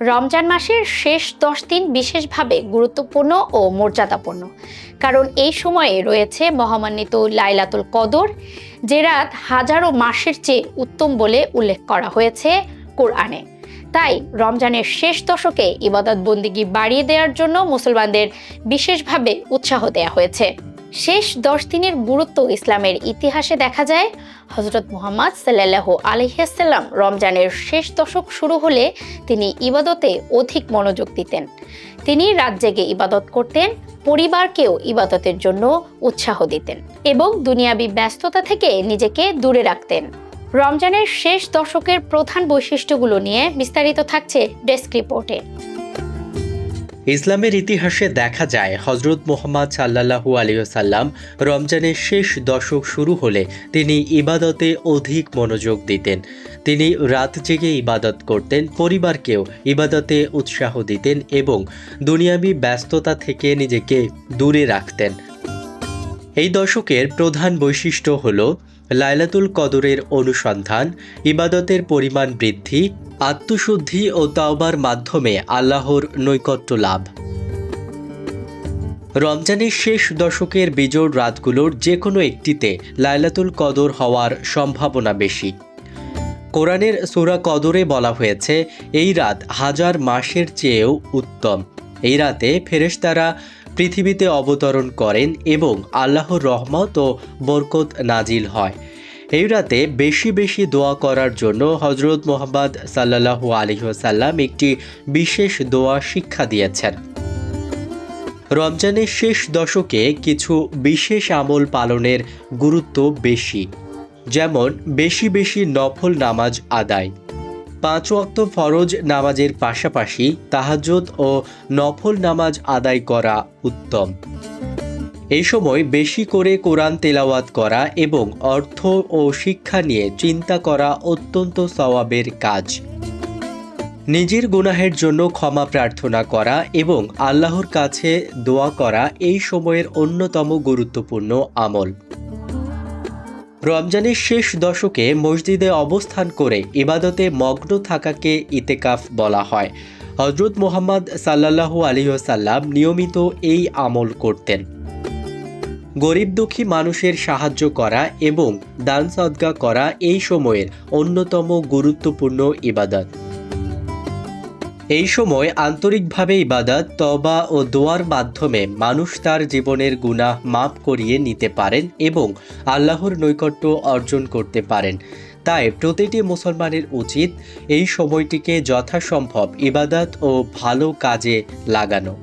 রমজান মাসের শেষ 10 দিন বিশেষভাবে গুরুত্বপূর্ণ ও মর্যাদাপূর্ণ, কারণ এই সময়ে রয়েছে মহামান্বিত লাইলাতুল কদর, যে রাত হাজারো মাসের চেয়ে উত্তম বলে উল্লেখ করা হয়েছে কোরআনে। তাই রমজানের শেষ দশকে ইবাদত বন্দিগি বাড়িয়ে দেওয়ার জন্য মুসলমানদের বিশেষভাবে উৎসাহ দেওয়া হয়েছে। শেষ 10 দিনের গুরুত্ব ইসলামের ইতিহাসে দেখা যায়। হযরত মুহাম্মদ সাল্লাল্লাহু আলাইহি ওয়াসাল্লাম রমজানের শেষ দশক শুরু হলে তিনি ইবাদতে অধিক মনোযোগ দিতেন। তিনি রাত জেগে ইবাদত করতেন, পরিবারকেও ইবাদতের জন্য উৎসাহ দিতেন এবং দুনিয়াবি ব্যস্ততা থেকে নিজেকে দূরে রাখতেন। রমজানের শেষ দশকের প্রধান বৈশিষ্ট্যগুলো নিয়ে বিস্তারিত থাকছে ডেস্ক রিপোর্টে। ইসলামের ইতিহাসে দেখা যায় হযরত মুহাম্মদ সাল্লাল্লাহু আলাইহি ওয়াসাল্লাম রমজানের শেষ দশক শুরু হলে তিনি ইবাদতে অধিক মনোযোগ দিতেন। তিনি রাত জেগে ইবাদত করতেন, পরিবারকেও ইবাদতে উৎসাহ দিতেন এবং দুনিয়াবি ব্যস্ততা থেকে নিজেকে দূরে রাখতেন। এই দশকের প্রধান বৈশিষ্ট্য হল লাইলাতুল কদরের অনুসন্ধান, ইবাদতের পরিমাণ বৃদ্ধি, আত্মশুদ্ধি ও তাওবার মাধ্যমে আল্লাহর নৈকট্য লাভ। রমজানের শেষ দশকের বিজোড় রাতগুলোর যে কোনো একটিতে লাইলাতুল কদর হওয়ার সম্ভাবনা বেশি। কোরআনের সূরা কদরে বলা হয়েছে, এই রাত হাজার মাসের চেয়েও উত্তম। এই রাতে ফেরেশতারা পৃথিবীতে অবতরণ করেন এবং আল্লাহর রহমত ও বরকত নাজিল হয়। এই রাতে বেশি বেশি দোয়া করার জন্য হযরত মুহাম্মদ সাল্লাল্লাহু আলাইহি ওয়াসাল্লাম একটি বিশেষ দোয়া শিক্ষা দিয়েছেন। রমজানের শেষ দশকে কিছু বিশেষ আমল পালনের গুরুত্ব বেশি, যেমন বেশি বেশি নফল নামাজ আদায়। 5 ওয়াক্ত ফরজ নামাজের পাশাপাশি তাহাজ্জুদ ও নফল নামাজ আদায় করা উত্তম। এই সময় বেশি করে কোরআন তেলাওয়াত করা এবং অর্থ ও শিক্ষা নিয়ে চিন্তা করা অত্যন্ত সওয়াবের কাজ। নিজের গুনাহের জন্য ক্ষমা প্রার্থনা করা এবং আল্লাহর কাছে দোয়া করা এই সময়ের অন্যতম গুরুত্বপূর্ণ আমল। রমজানের শেষ দশকে মসজিদে অবস্থান করে ইবাদতে মগ্ন থাকাকে ইতেকাফ বলা হয়। হযরত মুহাম্মদ সাল্লাল্লাহু আলাইহি ওয়াসাল্লাম নিয়মিত এই আমল করতেন। গরিব দুঃখী মানুষের সাহায্য করা এবং দান সদকা করা এই সময়ের অন্যতম গুরুত্বপূর্ণ ইবাদত। এই সময় আন্তরিকভাবে ইবাদত, তওবা ও দোয়ার মাধ্যমে মানুষ তার জীবনের গুনাহ মাফ করিয়ে নিতে পারেন এবং আল্লাহর নৈকট্য অর্জন করতে পারেন। তাই প্রতিটি মুসলমানের উচিত এই সময়টিকে যথাসম্ভব ইবাদত ও ভালো কাজে লাগানো।